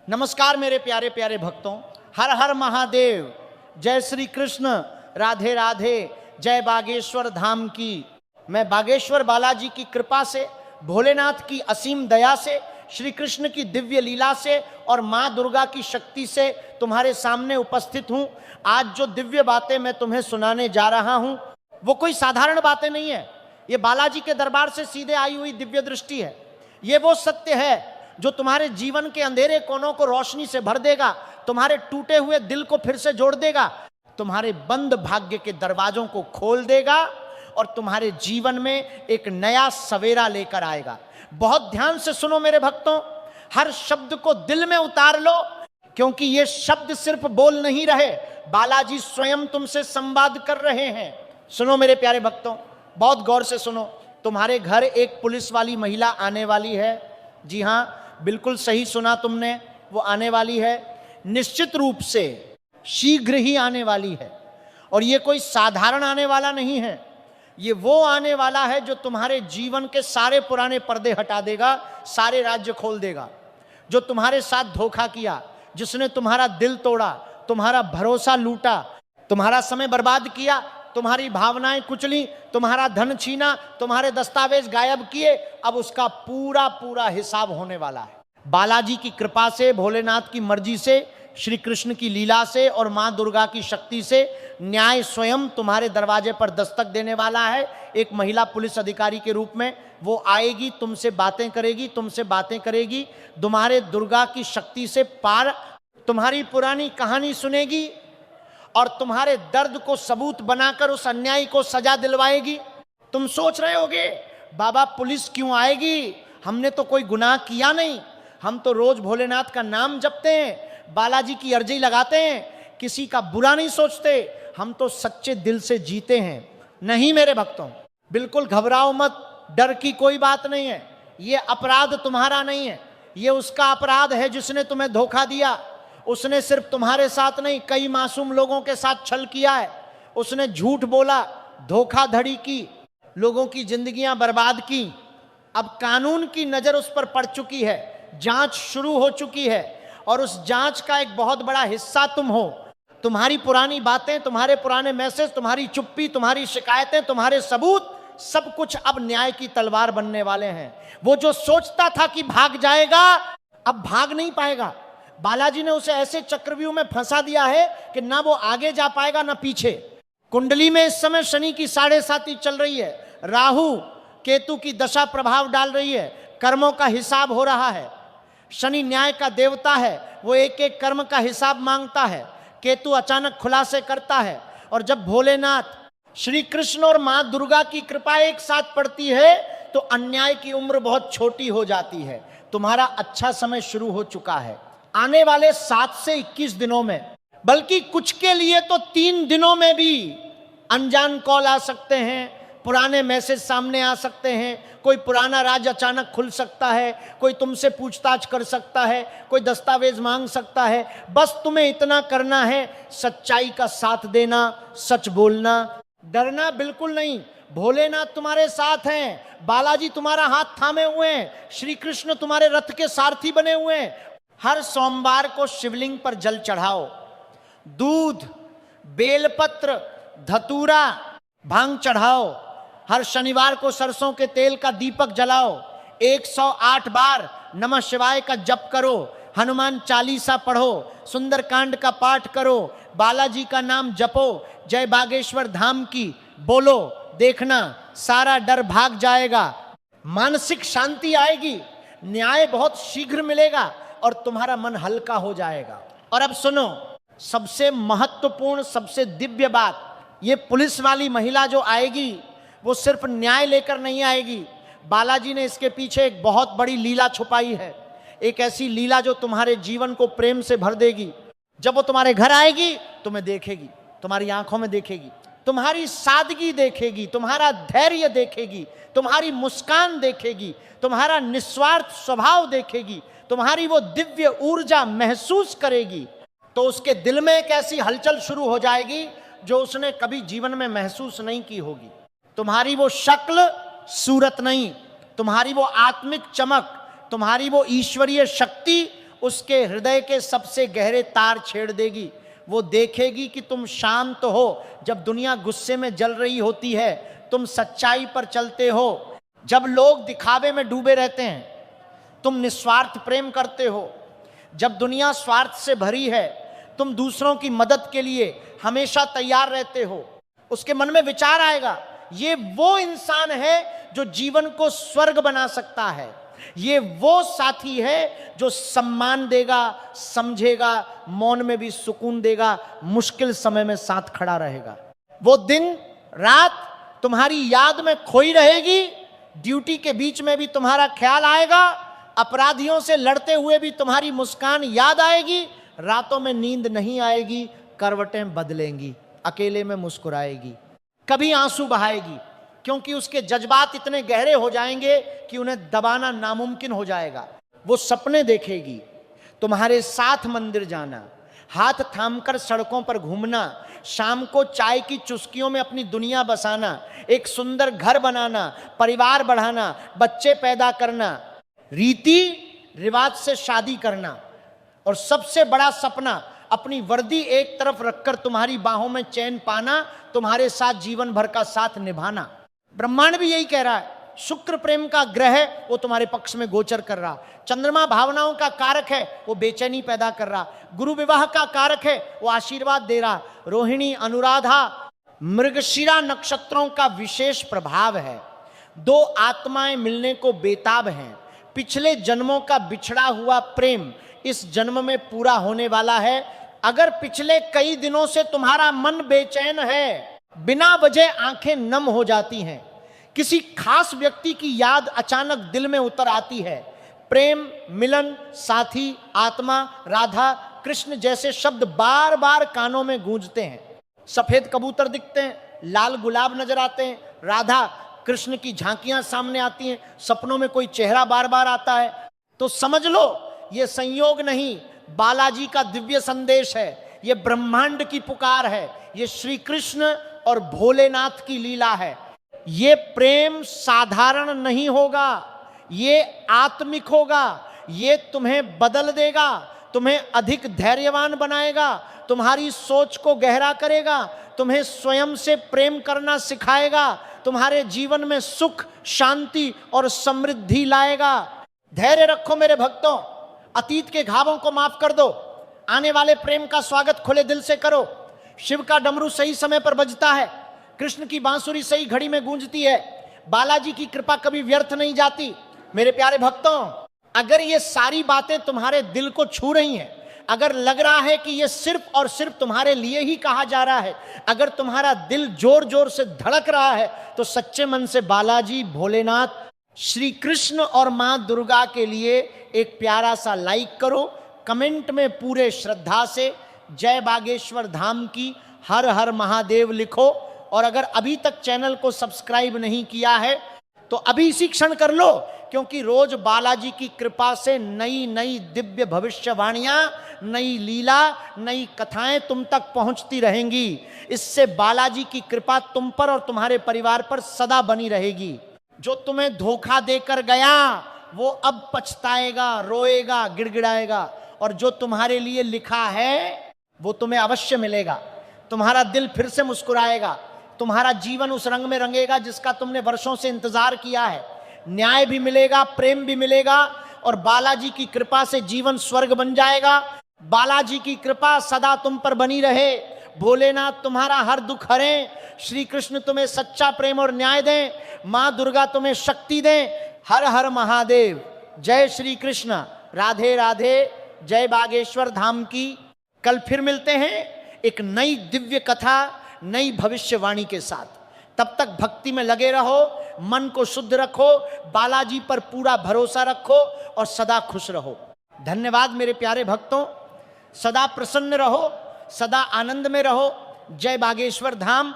नमस्कार मेरे प्यारे प्यारे भक्तों, हर हर महादेव, जय श्री कृष्ण, राधे राधे, जय बागेश्वर धाम की। मैं बागेश्वर बालाजी की कृपा से, भोलेनाथ की असीम दया से, श्री कृष्ण की दिव्य लीला से और माँ दुर्गा की शक्ति से तुम्हारे सामने उपस्थित हूँ। आज जो दिव्य बातें मैं तुम्हें सुनाने जा रहा हूँ वो कोई साधारण बातें नहीं है। ये बालाजी के दरबार से सीधे आई हुई दिव्य दृष्टि है। ये वो सत्य है जो तुम्हारे जीवन के अंधेरे कोनों को रोशनी से भर देगा, तुम्हारे टूटे हुए दिल को फिर से जोड़ देगा, तुम्हारे बंद भाग्य के दरवाजों को खोल देगा और तुम्हारे जीवन में एक नया सवेरा लेकर आएगा। बहुत ध्यान से सुनो मेरे भक्तों, हर शब्द को दिल में उतार लो, क्योंकि ये शब्द सिर्फ बोल नहीं रहे, बालाजी स्वयं तुमसे संवाद कर रहे हैं। सुनो मेरे प्यारे भक्तों, बहुत गौर से सुनो। तुम्हारे घर एक पुलिस वाली महिला आने वाली है। जी हाँ, बिल्कुल सही सुना तुमने, वो आने वाली है, निश्चित रूप से शीघ्र ही आने वाली है। और ये कोई साधारण आने वाला नहीं है, ये वो आने वाला है जो तुम्हारे जीवन के सारे पुराने पर्दे हटा देगा, सारे राज्य खोल देगा। जो तुम्हारे साथ धोखा किया, जिसने तुम्हारा दिल तोड़ा, तुम्हारा भरोसा लूटा, तुम्हारा समय बर्बाद किया, तुम्हारी भावनाएं कुचली, तुम्हारा धन छीना, तुम्हारे दस्तावेज गायब किए, अब उसका पूरा पूरा हिसाब होने वाला है। बालाजी की कृपा से, भोलेनाथ की मर्जी से, श्री कृष्ण की लीला से और मां दुर्गा की शक्ति से न्याय स्वयं तुम्हारे दरवाजे पर दस्तक देने वाला है। एक महिला पुलिस अधिकारी के रूप में वो आएगी, तुमसे बातें करेगी, तुम्हारे दुर्गा की शक्ति से पार तुम्हारी पुरानी कहानी सुनेगी और तुम्हारे दर्द को सबूत बनाकर उस अन्यायी को सजा दिलवाएगी। तुम सोच रहे होगे, बाबा पुलिस क्यों आएगी, हमने तो कोई गुनाह किया नहीं, हम तो रोज भोलेनाथ का नाम जपते हैं, बालाजी की अर्जी लगाते हैं, किसी का बुरा नहीं सोचते, हम तो सच्चे दिल से जीते हैं। नहीं मेरे भक्तों, बिल्कुल घबराओ मत, डर की कोई बात नहीं है। ये अपराध तुम्हारा नहीं है, ये उसका अपराध है जिसने तुम्हें धोखा दिया। उसने सिर्फ तुम्हारे साथ नहीं, कई मासूम लोगों के साथ छल किया है। उसने झूठ बोला, धोखाधड़ी की, लोगों की जिंदगियां बर्बाद की। अब कानून की नजर उस पर पड़ चुकी है, जांच शुरू हो चुकी है और उस जांच का एक बहुत बड़ा हिस्सा तुम हो। तुम्हारी पुरानी बातें, तुम्हारे पुराने मैसेज, तुम्हारी चुप्पी, तुम्हारी शिकायतें, तुम्हारे सबूत, सब कुछ अब न्याय की तलवार बनने वाले हैं। वो जो सोचता था कि भाग जाएगा, अब भाग नहीं पाएगा। बालाजी ने उसे ऐसे चक्रव्यूह में फंसा दिया है कि ना वो आगे जा पाएगा ना पीछे। कुंडली में इस समय शनि की 7.5 चल रही है, राहु केतु की दशा प्रभाव डाल रही है, कर्मों का हिसाब हो रहा है। शनि न्याय का देवता है, वो एक एक कर्म का हिसाब मांगता है। केतु अचानक खुलासे करता है और जब भोलेनाथ, श्री कृष्ण और मां दुर्गा की कृपा एक साथ पड़ती है तो अन्याय की उम्र बहुत छोटी हो जाती है। तुम्हारा अच्छा समय शुरू हो चुका है। आने वाले 7 से 21 दिनों में, बल्कि कुछ के लिए तो 3 दिनों में भी अनजान कॉल आ सकते हैं, पुराने मैसेज सामने आ सकते हैं, कोई पुराना राज अचानक खुल सकता है, कोई तुमसे पूछताछ कर सकता है, कोई दस्तावेज मांग सकता है। बस तुम्हें इतना करना है, सच्चाई का साथ देना, सच बोलना, डरना बिल्कुल नहीं। भोलेनाथ तुम्हारे साथ हैं, बालाजी तुम्हारा हाथ थामे हुए हैं, श्री कृष्ण तुम्हारे रथ के सारथी बने हुए हैं। हर सोमवार को शिवलिंग पर जल चढ़ाओ, दूध, बेलपत्र, धतूरा, भांग चढ़ाओ। हर शनिवार को सरसों के तेल का दीपक जलाओ। 108 बार नमः शिवाय का जप करो, हनुमान चालीसा पढ़ो, सुंदरकांड का पाठ करो, बालाजी का नाम जपो, जय बागेश्वर धाम की बोलो। देखना सारा डर भाग जाएगा, मानसिक शांति आएगी, न्याय बहुत शीघ्र मिलेगा और तुम्हारा मन हल्का हो जाएगा। और अब सुनो, सबसे महत्वपूर्ण, सबसे दिव्य बात, ये पुलिस वाली महिला जो आएगी वो सिर्फ न्याय लेकर नहीं आएगी। बालाजी ने इसके पीछे एक बहुत बड़ी लीला छुपाई है, एक ऐसी लीला जो तुम्हारे जीवन को प्रेम से भर देगी। जब वो तुम्हारे घर आएगी, तुम्हें देखेगी, तुम्हारी आंखों में देखेगी, तुम्हारी सादगी देखेगी, तुम्हारा धैर्य देखेगी, तुम्हारी मुस्कान देखेगी, तुम्हारा निस्वार्थ स्वभाव देखेगी, तुम्हारी वो दिव्य ऊर्जा महसूस करेगी, तो उसके दिल में एक ऐसी हलचल शुरू हो जाएगी जो उसने कभी जीवन में महसूस नहीं की होगी। तुम्हारी वो शक्ल सूरत नहीं, तुम्हारी वो आत्मिक चमक, तुम्हारी वो ईश्वरीय शक्ति उसके हृदय के सबसे गहरे तार छेड़ देगी। वो देखेगी कि तुम शांत हो, जब दुनिया गुस्से में जल रही होती है तुम सच्चाई पर चलते हो, जब लोग दिखावे में डूबे रहते हैं तुम निस्वार्थ प्रेम करते हो, जब दुनिया स्वार्थ से भरी है तुम दूसरों की मदद के लिए हमेशा तैयार रहते हो। उसके मन में विचार आएगा, ये वो इंसान है जो जीवन को स्वर्ग बना सकता है, ये वो साथी है जो सम्मान देगा, समझेगा, मौन में भी सुकून देगा, मुश्किल समय में साथ खड़ा रहेगा। वो दिन रात तुम्हारी याद में खोई रहेगी, ड्यूटी के बीच में भी तुम्हारा ख्याल आएगा, अपराधियों से लड़ते हुए भी तुम्हारी मुस्कान याद आएगी, रातों में नींद नहीं आएगी, करवटें बदलेंगी, अकेले में मुस्कुराएगी, कभी आंसू बहाएगी, क्योंकि उसके जज्बात इतने गहरे हो जाएंगे कि उन्हें दबाना नामुमकिन हो जाएगा। वो सपने देखेगी, तुम्हारे साथ मंदिर जाना, हाथ थामकर सड़कों पर घूमना, शाम को चाय की चुस्कियों में अपनी दुनिया बसाना, एक सुंदर घर बनाना, परिवार बढ़ाना, बच्चे पैदा करना, रीति रिवाज से शादी करना, और सबसे बड़ा सपना अपनी वर्दी एक तरफ रखकर तुम्हारी बाहों में चैन पाना, तुम्हारे साथ जीवन भर का साथ निभाना। ब्रह्मांड भी यही कह रहा है। शुक्र प्रेम का ग्रह है, वो तुम्हारे पक्ष में गोचर कर रहा। चंद्रमा भावनाओं का कारक है, वो बेचैनी पैदा कर रहा। गुरु विवाह का कारक है, वो आशीर्वाद दे रहा। रोहिणी अनुराधा मृगशिरा नक्षत्रों का विशेष प्रभाव है। दो आत्माएं मिलने को बेताब हैं। पिछले जन्मों का बिछड़ा हुआ प्रेम इस जन्म में पूरा होने वाला है। अगर पिछले कई दिनों से तुम्हारा मन बेचैन है, बिना वजह आंखें नम हो जाती हैं, किसी खास व्यक्ति की याद अचानक दिल में उतर आती है, प्रेम, मिलन, साथी, आत्मा, राधा, कृष्ण जैसे शब्द बार बार कानों में गूंजते हैं, सफेद कबूतर दिखते हैं, लाल गुलाब नजर आते हैं, राधा कृष्ण की झांकियां सामने आती हैं, सपनों में कोई चेहरा बार बार आता है, तो समझ लो ये संयोग नहीं, बालाजी का दिव्य संदेश है, ये ब्रह्मांड की पुकार है, ये श्री कृष्ण और भोलेनाथ की लीला है। ये प्रेम साधारण नहीं होगा, ये आत्मिक होगा, ये तुम्हें बदल देगा, तुम्हें अधिक धैर्यवान बनाएगा, तुम्हारी सोच को गहरा करेगा, तुम्हें स्वयं से प्रेम करना सिखाएगा, तुम्हारे जीवन में सुख, शांति और समृद्धि लाएगा। धैर्य रखो मेरे भक्तों, अतीत के घावों को माफ कर दो, आने वाले प्रेम का स्वागत खुले दिल से करो। शिव का डमरू सही समय पर बजता है, कृष्ण की बांसुरी सही घड़ी में गूंजती है, बालाजी की कृपा कभी व्यर्थ नहीं जाती। मेरे प्यारे भक्तों, अगर ये सारी बातें तुम्हारे दिल को छू रही हैं, अगर लग रहा है कि ये सिर्फ और सिर्फ तुम्हारे लिए ही कहा जा रहा है, अगर तुम्हारा दिल जोर जोर से धड़क रहा है, तो सच्चे मन से बालाजी, भोलेनाथ, श्री कृष्ण और मां दुर्गा के लिए एक प्यारा सा लाइक करो, कमेंट में पूरे श्रद्धा से जय बागेश्वर धाम की, हर हर महादेव लिखो। और अगर अभी तक चैनल को सब्सक्राइब नहीं किया है तो अभी इसी क्षण कर लो, क्योंकि रोज बालाजी की कृपा से नई नई दिव्य भविष्यवाणियां, नई लीला, नई कथाएं तुम तक पहुंचती रहेंगी। इससे बालाजी की कृपा तुम पर और तुम्हारे परिवार पर सदा बनी रहेगी। जो तुम्हें धोखा देकर गया वो अब पछताएगा, रोएगा, गिड़गिड़ाएगा, और जो तुम्हारे लिए लिखा है वो तुम्हें अवश्य मिलेगा। तुम्हारा दिल फिर से मुस्कुराएगा, तुम्हारा जीवन उस रंग में रंगेगा जिसका तुमने वर्षों से इंतजार किया है। न्याय भी मिलेगा, प्रेम भी मिलेगा, और बालाजी की कृपा से जीवन स्वर्ग बन जाएगा। बालाजी की कृपा सदा तुम पर बनी रहे। भोलेनाथ तुम्हारा हर दुख हरें, श्री कृष्ण तुम्हें सच्चा प्रेम और न्याय दें, मां दुर्गा तुम्हें शक्ति दें। हर हर महादेव। जय श्री कृष्ण। राधे राधे। जय बागेश्वर धाम की। कल फिर मिलते हैं एक नई दिव्य कथा, नई भविष्यवाणी के साथ। तब तक भक्ति में लगे रहो, मन को शुद्ध रखो, बालाजी पर पूरा भरोसा रखो और सदा खुश रहो। धन्यवाद मेरे प्यारे भक्तों। सदा प्रसन्न रहो, सदा आनंद में रहो। जय बागेश्वर धाम।